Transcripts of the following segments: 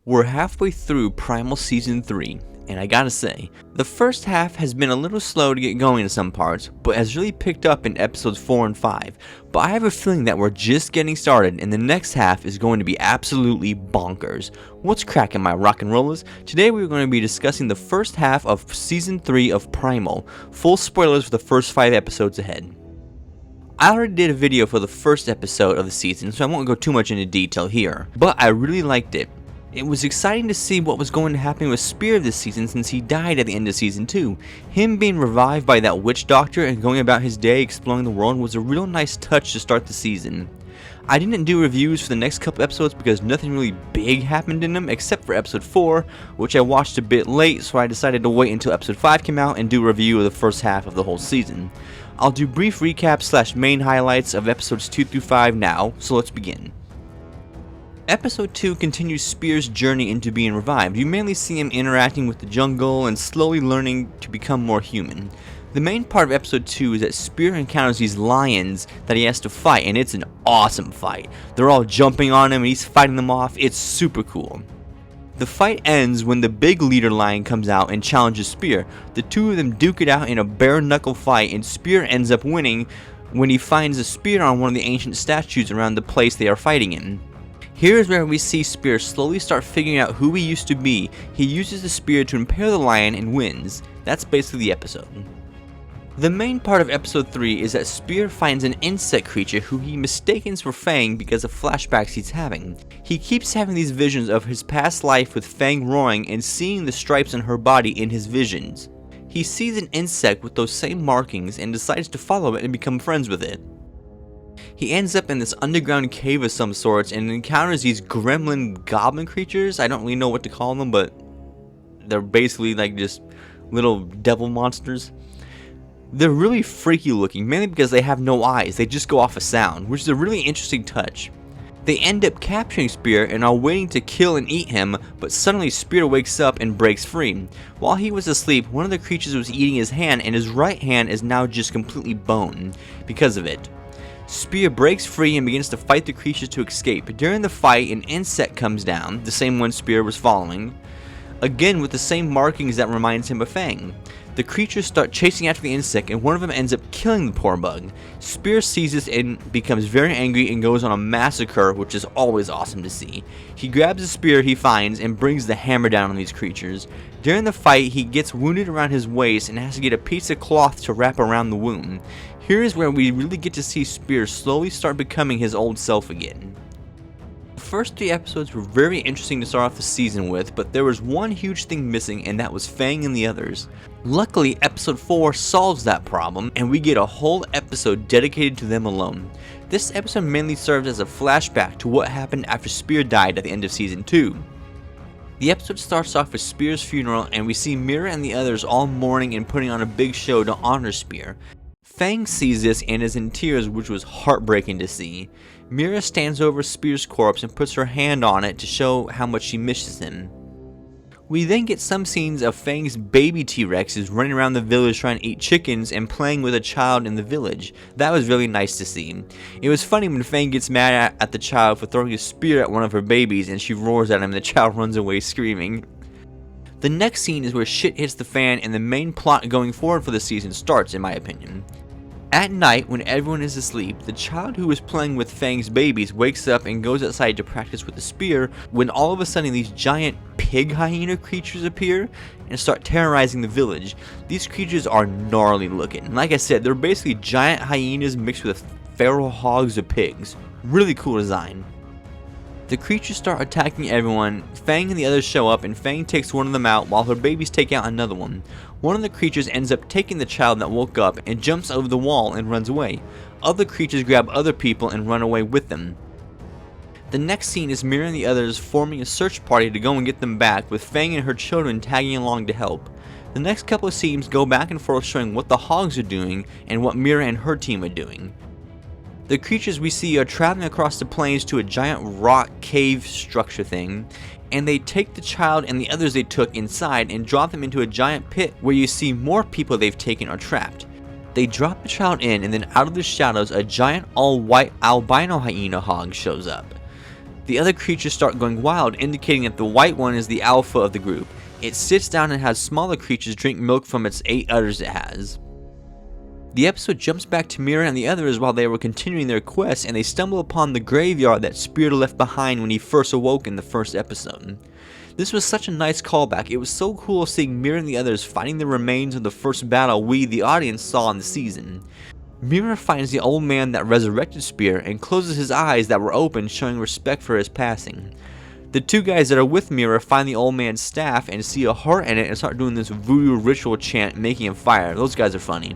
We're halfway through Primal Season 3, and I gotta say, the first half has been a little slow to get going in some parts, but has really picked up in episodes 4 and 5. But I have a feeling that we're just getting started, and the next half is going to be absolutely bonkers. What's cracking, my rock and rollers? Today we're going to be discussing the first half of Season 3 of Primal. Full spoilers for the first 5 episodes ahead. I already did a video for the first episode of the season, so I won't go too much into detail here, but I really liked it. It was exciting to see what was going to happen with Spear this season since he died at the end of Season 2. Him being revived by that witch doctor and going about his day exploring the world was a real nice touch to start the season. I didn't do reviews for the next couple episodes because nothing really big happened in them except for episode 4, which I watched a bit late, so I decided to wait until episode 5 came out and do a review of the first half of the whole season. I'll do brief recaps / main highlights of episodes 2 through 5 now, so let's begin. Episode 2 continues Spear's journey into being revived. You mainly see him interacting with the jungle and slowly learning to become more human. The main part of episode 2 is that Spear encounters these lions that he has to fight, and it's an awesome fight. They're all jumping on him and he's fighting them off. It's super cool. The fight ends when the big leader lion comes out and challenges Spear. The two of them duke it out in a bare knuckle fight, and Spear ends up winning when he finds a spear on one of the ancient statues around the place they are fighting in. Here's where we see Spear slowly start figuring out who he used to be. He uses the spear to impair the lion and wins. That's basically the episode. The main part of episode 3 is that Spear finds an insect creature who he mistakes for Fang because of flashbacks he's having. He keeps having these visions of his past life with Fang roaring and seeing the stripes on her body in his visions. He sees an insect with those same markings and decides to follow it and become friends with it. He ends up in this underground cave of some sorts and encounters these gremlin goblin creatures. I don't really know what to call them, but they're basically like just little devil monsters. They're really freaky looking, mainly because they have no eyes, they just go off a sound, which is a really interesting touch. They end up capturing Spear and are waiting to kill and eat him, but suddenly Spear wakes up and breaks free. While he was asleep, one of the creatures was eating his hand, and his right hand is now just completely bone because of it. Spear breaks free and begins to fight the creatures to escape. During the fight, an insect comes down, the same one Spear was following, again with the same markings that reminds him of Fang. The creatures start chasing after the insect, and one of them ends up killing the poor bug. Spear sees this and becomes very angry and goes on a massacre, which is always awesome to see. He grabs the spear he finds and brings the hammer down on these creatures. During the fight, he gets wounded around his waist and has to get a piece of cloth to wrap around the wound. Here is where we really get to see Spear slowly start becoming his old self again. The first 3 episodes were very interesting to start off the season with, but there was one huge thing missing, and that was Fang and the others. Luckily, episode 4 solves that problem, and we get a whole episode dedicated to them alone. This episode mainly serves as a flashback to what happened after Spear died at the end of season 2. The episode starts off with Spear's funeral, and we see Mira and the others all mourning and putting on a big show to honor Spear. Fang sees this and is in tears, which was heartbreaking to see. Mira stands over Spear's corpse and puts her hand on it to show how much she misses him. We then get some scenes of Fang's baby T-Rexes running around the village trying to eat chickens and playing with a child in the village. That was really nice to see. It was funny when Fang gets mad at the child for throwing a spear at one of her babies and she roars at him and the child runs away screaming. The next scene is where shit hits the fan and the main plot going forward for the season starts, in my opinion. At night, when everyone is asleep, the child who was playing with Fang's babies wakes up and goes outside to practice with the spear when all of a sudden these giant pig hyena creatures appear and start terrorizing the village. These creatures are gnarly looking. Like I said, they're basically giant hyenas mixed with feral hogs or pigs. Really cool design. The creatures start attacking everyone. Fang and the others show up and Fang takes one of them out while her babies take out another one. One of the creatures ends up taking the child that woke up and jumps over the wall and runs away. Other creatures grab other people and run away with them. The next scene is Mira and the others forming a search party to go and get them back, with Fang and her children tagging along to help. The next couple of scenes go back and forth showing what the hogs are doing and what Mira and her team are doing. The creatures we see are traveling across the plains to a giant rock cave structure thing, and they take the child and the others they took inside and drop them into a giant pit where you see more people they've taken are trapped. They drop the child in, and then out of the shadows a giant all-white albino hyena hog shows up. The other creatures start going wild, indicating that the white one is the alpha of the group. It sits down and has smaller creatures drink milk from its 8 udders it has. The episode jumps back to Mira and the others while they were continuing their quest, and they stumble upon the graveyard that Spirit left behind when he first awoke in the first episode. This was such a nice callback. It was so cool seeing Mira and the others fighting the remains of the first battle we, the audience, saw in the season. Mira finds the old man that resurrected Spirit and closes his eyes that were open, showing respect for his passing. The 2 guys that are with Mira find the old man's staff and see a heart in it and start doing this voodoo ritual chant, making him fire. Those guys are funny.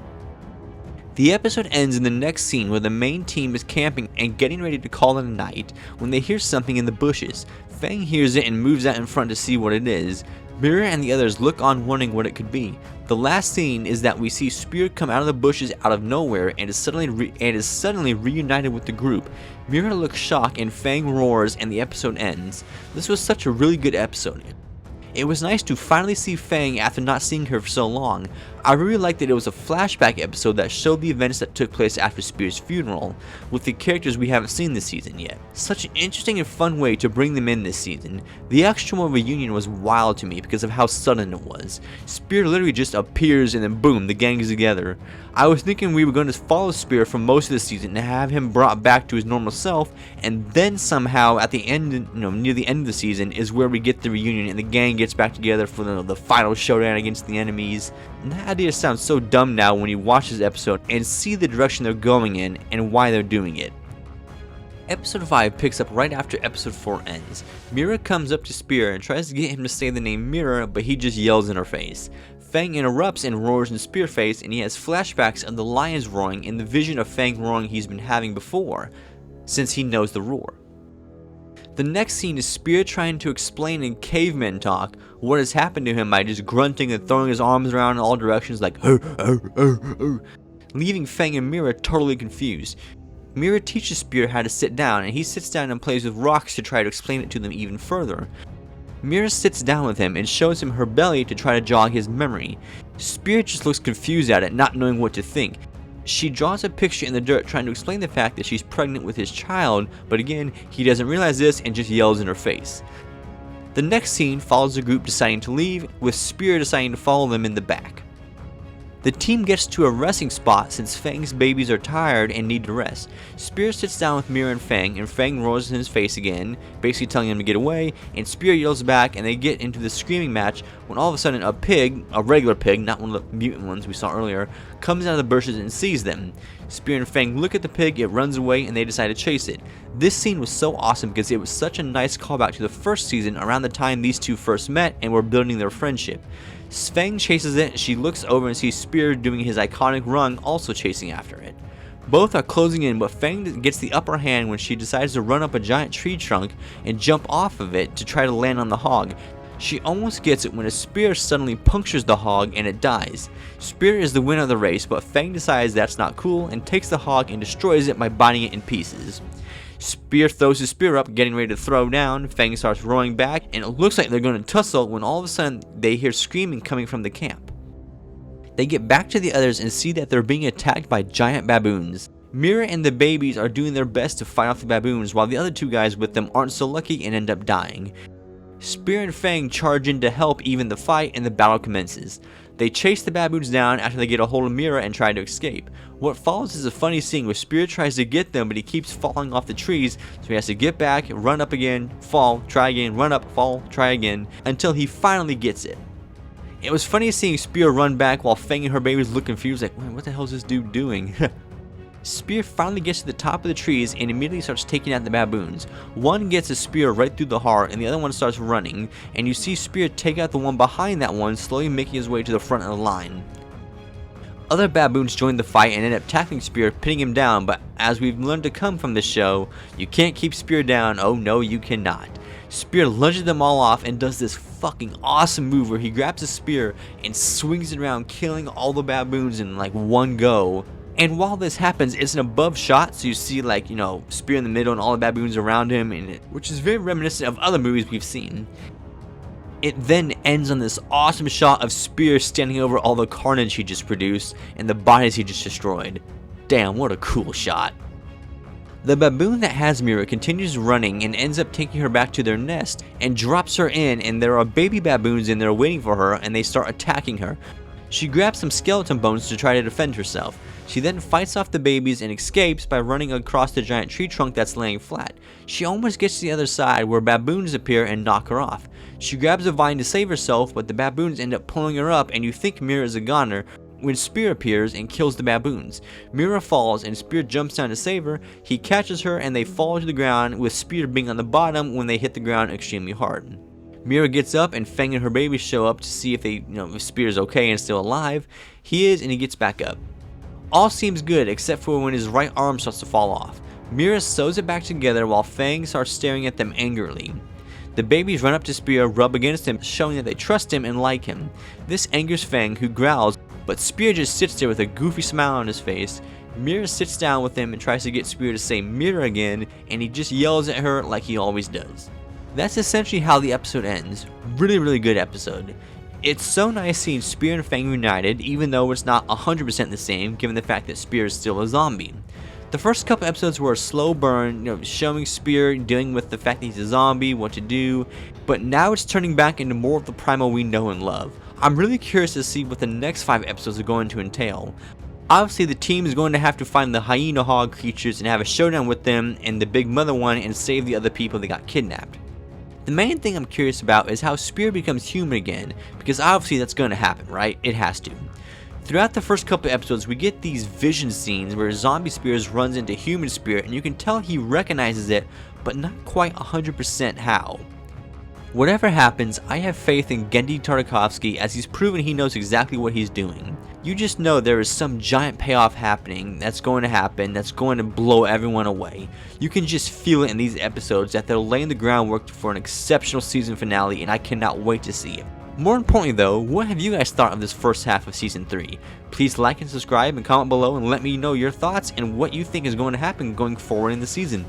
The episode ends in the next scene where the main team is camping and getting ready to call it a night when they hear something in the bushes. Fang hears it and moves out in front to see what it is. Mira and the others look on wondering what it could be. The last scene is that we see Spirit come out of the bushes out of nowhere and is suddenly reunited with the group. Mira looks shocked and Fang roars and the episode ends. This was such a really good episode. It was nice to finally see Fang after not seeing her for so long. I really liked that it was a flashback episode that showed the events that took place after Spirit's funeral, with the characters we haven't seen this season yet. Such an interesting and fun way to bring them in this season. The actual reunion was wild to me because of how sudden it was. Spirit literally just appears and then boom, the gang is together. I was thinking we were going to follow Spirit for most of the season and have him brought back to his normal self, and then somehow at the end, near the end of the season is where we get the reunion and the gang gets back together for the final showdown against the enemies. And that idea sounds so dumb now when you watch this episode and see the direction they're going in and why they're doing it. Episode 5 picks up right after episode 4 ends. Mira comes up to Spirit and tries to get him to say the name Mira, but he just yells in her face. Fang interrupts and roars in Spirit's face, and he has flashbacks of the lions roaring and the vision of Fang roaring he's been having before, since he knows the roar. The next scene is Spirit trying to explain in caveman talk what has happened to him by just grunting and throwing his arms around in all directions like leaving Fang and Mira totally confused. Mira teaches Spirit how to sit down, and he sits down and plays with rocks to try to explain it to them even further. Mira sits down with him and shows him her belly to try to jog his memory. Spirit just looks confused at it, not knowing what to think. She draws a picture in the dirt trying to explain the fact that she's pregnant with his child, but again, he doesn't realize this and just yells in her face. The next scene follows the group deciding to leave, with Spirit deciding to follow them in the back. The team gets to a resting spot since Fang's babies are tired and need to rest. Spirit sits down with Mira and Fang roars in his face again, basically telling him to get away, and Spirit yells back and they get into the screaming match when all of a sudden a pig, a regular pig, not one of the mutant ones we saw earlier, comes out of the bushes and sees them. Spirit and Fang look at the pig, it runs away, and they decide to chase it. This scene was so awesome because it was such a nice callback to the first season around the time these two first met and were building their friendship. Fang chases it, she looks over and sees Spirit doing his iconic run, also chasing after it. Both are closing in, but Fang gets the upper hand when she decides to run up a giant tree trunk and jump off of it to try to land on the hog. She almost gets it when a spear suddenly punctures the hog and it dies. Spirit is the winner of the race, but Fang decides that's not cool and takes the hog and destroys it by biting it in pieces. Spirit throws his spear up, getting ready to throw down. Fang starts roaring back, and it looks like they're going to tussle when all of a sudden they hear screaming coming from the camp. They get back to the others and see that they're being attacked by giant baboons. Mira and the babies are doing their best to fight off the baboons, while the other two guys with them aren't so lucky and end up dying. Spirit and Fang charge in to help even the fight, and the battle commences. They chase the baboons down after they get a hold of Mira and try to escape. What follows is a funny scene where Spirit tries to get them, but he keeps falling off the trees, so he has to get back, run up again, fall, try again, run up, fall, try again, until he finally gets it. It was funny seeing Spirit run back while Fang and her babies look confused like, what the hell is this dude doing? Spear finally gets to the top of the trees and immediately starts taking out the baboons. One gets a spear right through the heart and the other one starts running, and you see Spear take out the one behind that one, slowly making his way to the front of the line. Other baboons join the fight and end up tackling Spear, pinning him down, but as we've learned to come from this show, you can't keep Spear down. Oh no, you cannot. Spear lunges them all off and does this fucking awesome move where he grabs a spear and swings it around, killing all the baboons in like one go. And while this happens, it's an above shot, so you see like, Spear in the middle and all the baboons around him, which is very reminiscent of other movies we've seen. It then ends on this awesome shot of Spear standing over all the carnage he just produced and the bodies he just destroyed. Damn, what a cool shot. The baboon that has Mira continues running and ends up taking her back to their nest and drops her in, and there are baby baboons in there waiting for her, and they start attacking her. She grabs some skeleton bones to try to defend herself. She then fights off the babies and escapes by running across the giant tree trunk that's laying flat. She almost gets to the other side where baboons appear and knock her off. She grabs a vine to save herself, but the baboons end up pulling her up, and you think Mira is a goner when Spear appears and kills the baboons. Mira falls and Spear jumps down to save her. He catches her and they fall to the ground, with Spear being on the bottom when they hit the ground extremely hard. Mira gets up and Fang and her baby show up to see if if Spear's okay and still alive. He is, and he gets back up. All seems good except for when his right arm starts to fall off. Mira sews it back together while Fang starts staring at them angrily. The babies run up to Spear, rub against him, showing that they trust him and like him. This angers Fang, who growls, but Spear just sits there with a goofy smile on his face. Mira sits down with him and tries to get Spear to say Mira again, and he just yells at her like he always does. That's essentially how the episode ends. Really good episode. It's so nice seeing Spear and Fang reunited, even though it's not 100% the same, given the fact that Spear is still a zombie. The first couple episodes were a slow burn, showing Spear dealing with the fact that he's a zombie, what to do, but now it's turning back into more of the Primal we know and love. I'm really curious to see what the next 5 episodes are going to entail. Obviously, the team is going to have to find the hyena hog creatures and have a showdown with them and the big mother one and save the other people that got kidnapped. The main thing I'm curious about is how Spear becomes human again, because obviously that's going to happen, right? It has to. Throughout the first couple episodes, we get these vision scenes where zombie Spears runs into human Spear, and you can tell he recognizes it, but not quite 100% how. Whatever happens, I have faith in Genndy Tartakovsky, as he's proven he knows exactly what he's doing. You just know there is some giant payoff happening that's going to happen, that's going to blow everyone away. You can just feel it in these episodes that they're laying the groundwork for an exceptional season finale, and I cannot wait to see it. More importantly though, what have you guys thought of this first half of season 3? Please like and subscribe and comment below and let me know your thoughts and what you think is going to happen going forward in the season.